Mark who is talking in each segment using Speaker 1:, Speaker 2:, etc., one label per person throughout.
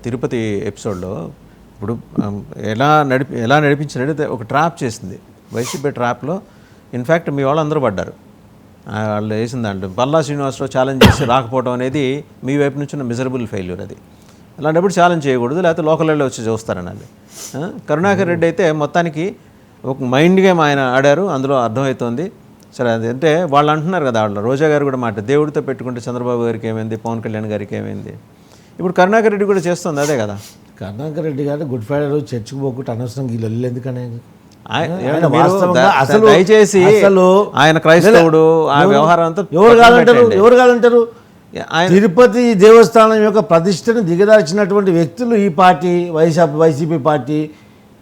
Speaker 1: తిరుపతి ఎపిసోడ్లో ఇప్పుడు ఎలా నడిపించినట్టు ఒక ట్రాప్ చేసింది వైసీపీ ట్రాప్లో. ఇన్ఫ్యాక్ట్ మీ వాళ్ళందరూ పడ్డారు వాళ్ళు వేసిన దాంట్లో. పల్లా శ్రీనివాసరావు ఛాలెంజ్ చేసి రాకపోవడం అనేది మీ వైపు నుంచి ఉన్న మిజరబుల్ ఫెయిల్యూర్. అది అలాంటప్పుడు ఛాలెంజ్ చేయకూడదు, లేకపోతే లోకల్లో వచ్చి చూస్తారని. కరుణాకర్ రెడ్డి అయితే మొత్తానికి ఒక మైండ్ గేమ్ ఆయన ఆడారు, అందులో అర్థమవుతోంది. సరే అది అంటే వాళ్ళు అంటున్నారు కదా, వాళ్ళు రోజా గారు కూడా మాట దేవుడితో పెట్టుకుంటే చంద్రబాబు గారికి ఏమైంది, పవన్ కళ్యాణ్ గారికి ఏమైంది. ఇప్పుడు కరుణాకర్ రెడ్డి కూడా చేస్తుంది అదే కదా.
Speaker 2: కరుణాకర్ రెడ్డి గారు గుడ్ ఫ్రైడే రోజు చర్చికి పోకుండా అనవసరం వీళ్ళు ఎందుకనే
Speaker 1: దయచేసి ఆయన క్రైస్తవుడు, ఆ వ్యవహారం అంతా
Speaker 2: ఎవరు కాదంటారు. తిరుపతి దేవస్థానం యొక్క ప్రతిష్టను దిగదార్చినటువంటి వ్యక్తులు ఈ party YCP party.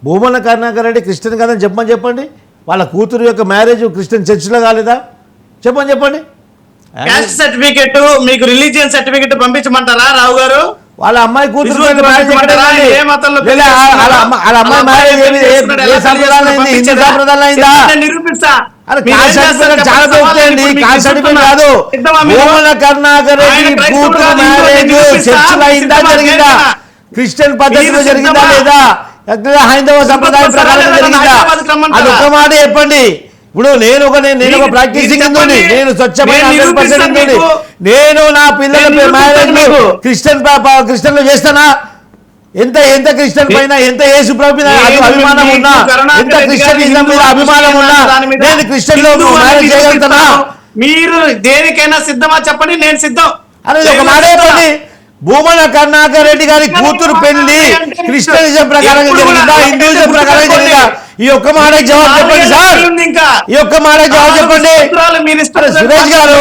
Speaker 2: Bhumana Karunakar Reddy Christian కాదని చెప్పండి. వాళ్ళ కూతురు యొక్క మ్యారేజ్ క్రిస్టియన్ చర్చిలో కాలేదా? చెప్పండి.
Speaker 3: క్యాస్ట్ సర్టిఫికెట్ మీకు రిలీజియన్ సర్టిఫికెట్ పంపించమంటారా రావు గారు?
Speaker 2: వాళ్ళ అమ్మాయి కూతురు హిందూ సంప్రదాయం అయిందా? చాలా దొరుకుతాయండి. కాస్ట్ సర్టిఫికెట్ కాదు. భూమన కరుణాకర్ రెడ్డి కూతురు మ్యారేజ్ చర్చిలో అయిందా జరిగిందా? క్రిస్టియన్ పద్ధతిలో జరిగిందా లేదా? హైందవ సంప్రదాయం ప్రకారం జరిగిందా? అది ఒక మాట చెప్పండి. ఇప్పుడు నేను ఒక ప్రాక్టీసింగ్ ఉంది, నేను స్వచ్ఛమైన 100% ఉంది. నేను నా పిల్లల మ్యారేజ్ క్రిస్టియన్లో చేస్తానా? ఎంత క్రిస్టియన్ పైన, ఎంత యేసు ప్రభు మీద అభిమానం ఉన్నా, ఎంత క్రిస్టియనిజం మీద అభిమానం ఉన్నా నేను క్రిస్టియన్ లో మ్యారేజ్ చేయగలుగుతానా?
Speaker 3: మీరు దేనికైనా సిద్ధమా చెప్పండి, నేను సిద్ధం
Speaker 2: అనేది ఒక మాట చెప్పండి. భూమన కరుణాకర్ రెడ్డి గారి కూతురు పెళ్లి క్రిస్టియనిజం ప్రకారం జరిగిందా, హిందూయిజం ప్రకారం జరిగిందా? ఈ ఒక్క మాట జవాబు చెప్పండి సార్. ఈ ఒక్క మాట జవాబు చెప్పండి. సురేష్ గారు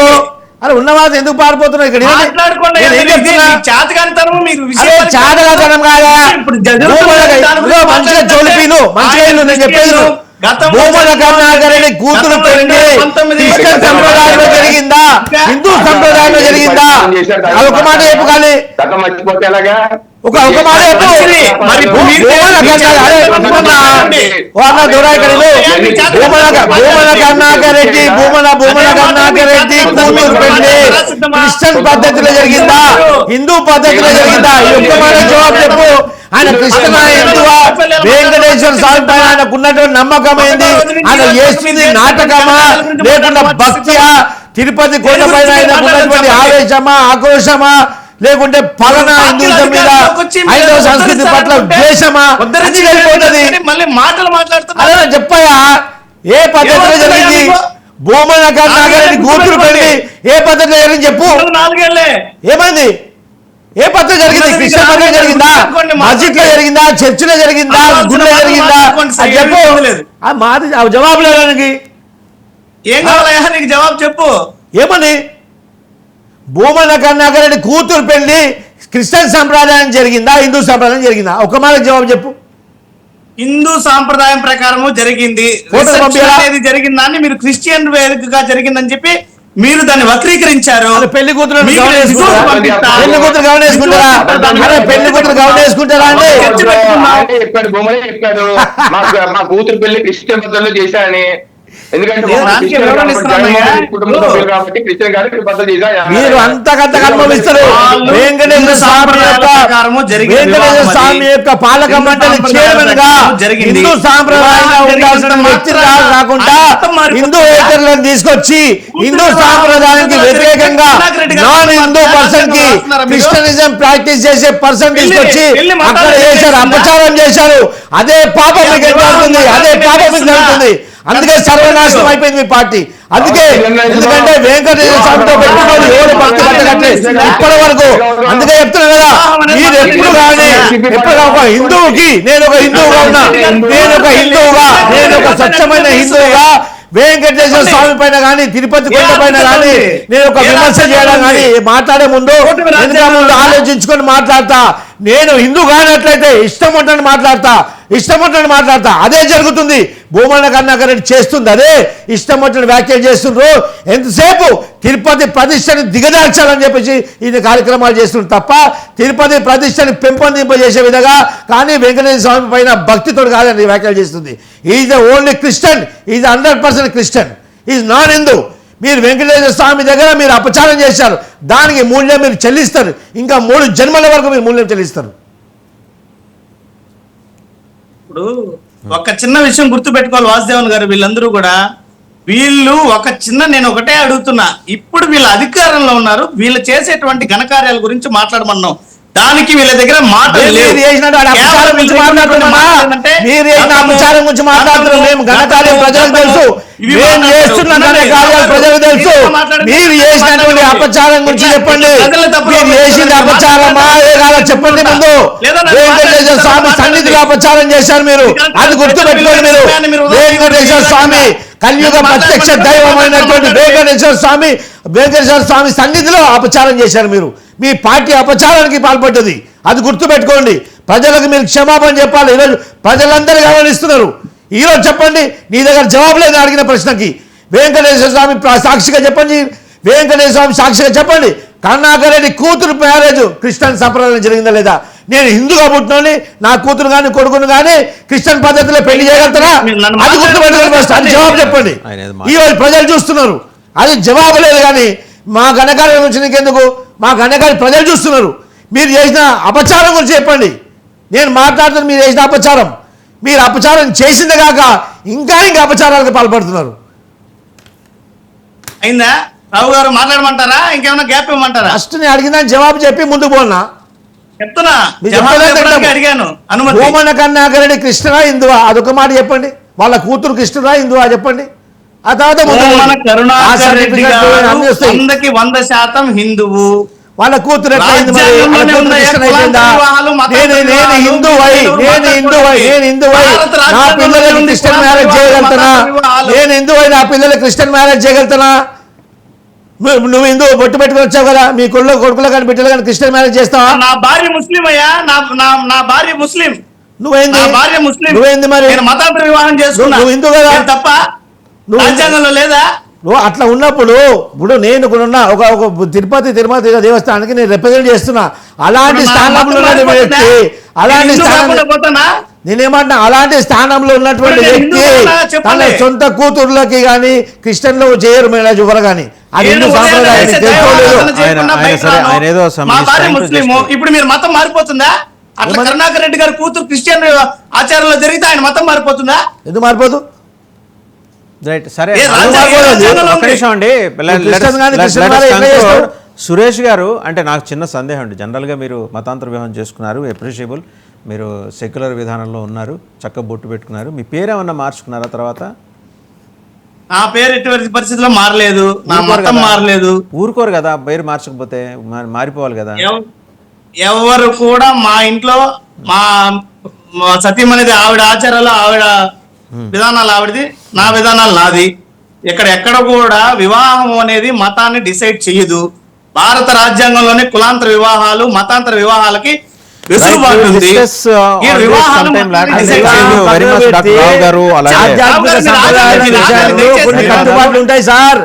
Speaker 2: అరే ఉన్నవాళ్ళు ఎందుకు పారిపోతున్నారు ఇక్కడ? చాతగాతనం కాదా? మంచిగా జోలిపీను మంచిగా నేను చెప్పేది. భూమన కరుణాకర్ రెడ్డి కూతురు పెళ్లి క్రిస్టియన్ సంప్రదాయంలో జరిగిందా, హిందూ సంప్రదాయంలో జరిగిందా? అది ఒక మాట చెప్పుకోవాలి. ఒక మాట చెప్పు. భూమన కరుణాకర్ రెడ్డి కూతురు పెళ్లి క్రిస్టియన్ పద్ధతిలో జరిగిందా, హిందూ పద్ధతిలో జరిగిందా? ఈ ఒక్క మాట జవాబు చెప్పు. ఆయన క్రిస్టియన్ హిందువా? వెంకటేశ్వర స్వామి పైన ఆయనకు ఉన్నటువంటి నమ్మకం ఏంది? ఆయన చేస్తుంది నాటకమా లేకుండా భక్తియా? తిరుపతి కొండ పైన ఆయనకు ఉన్నటువంటి ఆవేశమా, ఆక్రోశమా, లేకుంటే పలన హిందూయిజం మీద హైందవ సంస్కృతి పట్ల ద్వేషమా? అదే చెప్పయా, ఏ పద్ధతిలో జరిగింది? భూమన కరుణాకర్ రెడ్డి కూతురు పెళ్లి ఏ పద్ధతిలో జరిగింది చెప్పు. ఏమైంది? ఏ పద్ధతి జరిగింది? క్రిస్టియన్ పద్ధతి జరిగిందా, మస్జిద్ లో జరిగిందా, చర్చిలో జరిగిందా, గుడిలో జరిగిందా? చెప్పు. మాది జవాబు లేదానికి
Speaker 3: ఏం కావాలయ్యా? నీకు జవాబు చెప్పు.
Speaker 2: ఏమని? భూమన కరుణాకర్ రెడ్డి కూతురు పెళ్లి క్రిస్టియన్ సంప్రదాయం జరిగిందా, హిందూ సంప్రదాయం జరిగిందా? ఒక మాట జవాబు చెప్పు.
Speaker 3: హిందూ సాంప్రదాయం ప్రకారము జరిగింది. జరిగిందాన్ని మీరు క్రిస్టియన్ వేదికగా జరిగిందని చెప్పి మీరు దాన్ని వక్రీకరించారు.
Speaker 2: పెళ్లి కూతురు గౌనేసుకుంటారా? పెళ్లి కూతురు గౌనేసుకుంటారా అండి?
Speaker 4: మా కూతురు పెళ్లి క్రిస్టియన్ పద్ధతిలో చేశారని.
Speaker 2: మీరు అంతకంత అనుభవిస్తారు. వెంకటేశ్వర స్వామి యొక్క పాలక మండలి చైర్మన్ గా హిందూ సాంప్రదాయంగా ఉండాల్సిన వ్యక్తి కాకుండా హిందూ ఏతరులను తీసుకొచ్చి హిందూ సాంప్రదాయానికి వ్యతిరేకంగా నాన్ హిందూ పర్సన్ కి క్రిస్టియనిజం ప్రాక్టీస్ చేసే పర్సన్ తీసుకొచ్చి అక్కడ చేశారు, అపచారం చేశారు. అదే పాపం మీకు జరుగుతుంది, అదే పాపం మీకు జరుగుతుంది. అందుకే సర్వనాశనం అయిపోయింది మీ పార్టీ. అందుకే ఎందుకంటే వెంకటేశ్వర స్వామితో పెట్టుకోవాలి ఎవరు భక్తి పట్టగట్లే ఇప్పటి వరకు. అందుకే చెప్తున్నా కదా, మీరు ఎప్పుడు కానీ ఒక హిందువుకి నేను ఒక హిందువుగా ఉన్నా, నేను ఒక స్వచ్ఛమైన హిందువుగా వెంకటేశ్వర స్వామి పైన కానీ తిరుపతి కొండ పైన కానీ నేను ఒక విమర్శ చేయడం కానీ మాట్లాడే ముందు ఆలోచించుకొని మాట్లాడతా. నేను హిందూ కానట్లయితే ఇష్టం ఉంటని మాట్లాడతా. అదే జరుగుతుంది. భూమన కరుణాకర్ రెడ్డి చేస్తుంది అదే. ఇష్టం వచ్చిన వ్యాఖ్యలు చేస్తుండ్రు. ఎంతసేపు తిరుపతి ప్రతిష్టని దిగదార్చాలని చెప్పేసి ఇది కార్యక్రమాలు చేస్తున్నారు తప్ప తిరుపతి ప్రతిష్టని పెంపొందింపజేసే విధంగా కానీ వెంకటేశ్వర స్వామి పైన భక్తితో కాదని వ్యాఖ్యలు చేస్తుంది. Is only Christian, is 100% Christian, is non Hindu. మీరు వెంకటేశ్వర స్వామి దగ్గర మీరు అపచారం చేశారు, దానికి మూల్యం మీరు చెల్లిస్తారు. ఇంకా 3 జన్మల వరకు మీరు మూల్యం చెల్లిస్తారు.
Speaker 3: ఇప్పుడు ఒక చిన్న విషయం గుర్తు పెట్టుకోవాలి వాసుదేవన్ గారు, వీళ్ళందరూ కూడా వీళ్ళు నేను ఒకటే అడుగుతున్నా, ఇప్పుడు వీళ్ళ అధికారంలో ఉన్నారు, వీళ్ళు చేసేటువంటి ఘనకార్యాల గురించి మాట్లాడమన్నాం, దానికి వీళ్ళ దగ్గర మాటలు లేవు.
Speaker 2: మీరు చేసినట్టు అపచారం గురించి మాట్లాడుతున్నామా? మీరు చేసిన అపచారం గురించి మాట్లాడుతున్నాం. మేము ఘనకార్యం ప్రజలకు తెలుసు, మేము చేస్తున్న ఘనకార్యాలు ప్రజలకు తెలుసు. మీరు చేసినటువంటి అపచారం గురించి చెప్పండి. మీరు చేసిన అపచారమా ఏ కాదో చెప్పండి. ముందు వెంకటేశ్వర స్వామి సన్నిధిలో అపచారం చేశారు మీరు, అది గుర్తు పెట్టుకోండి. మీరు వెంకటేశ్వర స్వామి కలియుగ ప్రత్యక్ష దైవమైనటువంటి వెంకటేశ్వర స్వామి సన్నిధిలో అపచారం చేశారు మీరు. మీ పార్టీ అపచారానికి పాల్పడ్డది, అది గుర్తుపెట్టుకోండి. ప్రజలకు మీరు క్షమాపణ చెప్పాలి. ఈరోజు ప్రజలందరూ గమనిస్తున్నారు. ఈరోజు చెప్పండి, నీ దగ్గర జవాబు లేదు అడిగిన ప్రశ్నకి. వెంకటేశ్వర స్వామి సాక్షిగా చెప్పండి, వెంకటేశ్వర స్వామి సాక్షిగా చెప్పండి, కరుణాకర్ రెడ్డి కూతురు మ్యారేజ్ క్రిస్టియన్ సంప్రదాయం జరిగిందా లేదా? నేను హిందూగా పుట్టినోని నా కూతురు కానీ కొడుకును కానీ క్రిస్టియన్ పద్ధతిలో పెళ్లి చేయగలుగుతారా? అది గుర్తుపెట్టుకోండి, అది జవాబు చెప్పండి. ఈరోజు ప్రజలు చూస్తున్నారు, అది జవాబు లేదు. కానీ మా ఘనకార్యం గురించి నీకెందుకు? మా ఘనకార్యం ప్రజలు చూస్తున్నారు. మీరు చేసిన అపచారం గురించి చెప్పండి. నేను మాట్లాడుతున్న మీరు చేసిన అపచారం, మీరు అపచారం చేసిందే కాక ఇంకా అపచారాలకు పాల్పడుతున్నారు.
Speaker 3: అయిందా రావు గారు? మాట్లాడమంటారా, ఇంకేమైనా గ్యాప్ ఇవ్వమంటారా?
Speaker 2: ఫస్ట్ నేను అడిగిన జవాబు చెప్పి ముందుకు పోనా
Speaker 3: చెప్తున్నా,
Speaker 2: మీరు చెప్పలేదు.
Speaker 3: అడిగాను అనుమతి.
Speaker 2: భూమన కరుణాకర్ రెడ్డి కృష్ణరా హిందువా? అదొక మాట చెప్పండి. వాళ్ళ కూతురు కృష్ణరా హిందువా చెప్పండి. ఆ తర్వాత
Speaker 3: భూమన కరుణాకర్ రెడ్డి గారు 100కి 100% హిందువు.
Speaker 2: వాళ్ళ కూతురు ఎట్లా అయింది మరి? వాళ్ళ కూతురు కృష్ణ అయిపోయిందా? నేను హిందువై నా పిల్లలకి క్రిస్టియన్ మ్యారేజ్ చేయగలుగుతానా? నేను హిందువై నా పిల్లలకి క్రిస్టియన్ మ్యారేజ్ చేయగలుగుతానా? నువ్వు హిందూ బొట్టు పెట్టుకుని వచ్చావు కదా, మీ కొడుకులు కానీ బిడ్డలు కానీ క్రిస్టియన్ మ్యారేజ్ చేస్తావా?
Speaker 3: నా భార్య ముస్లిం అయ్యా, నా భార్య ముస్లిం.
Speaker 2: నువ్వేంది?
Speaker 3: భార్య ముస్లిం.
Speaker 2: నువ్వేంది మరి?
Speaker 3: నేను మతాంతర వివాహం చేసుకున్నా.
Speaker 2: నువ్వు హిందూ కదా
Speaker 3: తప్ప రాజ్యాంగంలో లేదా?
Speaker 2: నువ్వు అట్లా ఉన్నప్పుడు ఇప్పుడు నేను కూడా ఒక తిరుపతి దేవస్థానానికి నేను రిప్రజెంట్ చేస్తున్నా. అలాంటి స్థానంలో ఉన్న వ్యక్తి, అలాంటి నేనేమంటున్నా, అలాంటి స్థానంలో ఉన్నటువంటి వ్యక్తి తన సొంత కూతుర్లకి కానీ క్రిస్టియన్లో చేయరు మ్యారేజ్ ఎవరు కానీ. అది హిందూ సాంప్రదాయాన్ని తెలుసుకోలేదు.
Speaker 3: ఇప్పుడు మీరు మతం మారిపోతుందా? అట్లా కరుణాకర్ రెడ్డి గారి కూతురు క్రిస్టియన్ ఆచారంలో జరిగితే ఆయన మతం మారిపోతుందా?
Speaker 2: ఎందుకు మారిపోదు?
Speaker 1: రైట్, సరే. సురేష్ గారు, అంటే నాకు చిన్న సందేహం అండి. జనరల్గా మీరు మతాంతర వివాహం చేసుకున్నారు, అప్రిషియబుల్. మీరు సెక్యులర్ విధానంలో ఉన్నారు, చక్కగా బొట్టు పెట్టుకున్నారు. మీ పేరు ఏమన్నా మార్చుకున్నారా తర్వాత?
Speaker 3: నా పేరు ఎటువంటి పరిస్థితుల్లో మారలేదు, నా మతం మారలేదు.
Speaker 1: ఊరుకోరు కదా పేరు మార్చకపోతే, మారిపోవాలి కదా.
Speaker 3: ఎవరు కూడా మా ఇంట్లో మా సత్యం అనేది ఆవిడ ఆచారాలు, ఆవిడ విధానాలు ఆవిడది, నా విధానాలు నాది. ఎక్కడ కూడా వివాహం అనేది మతాన్ని డిసైడ్ చేయదు. భారత రాజ్యాంగంలోనే కులాంతర వివాహాలు, మతాంతర వివాహాలకి వెసులుబాటు ఉంది.
Speaker 2: కట్టుబాట్లు ఉంటాయి సార్.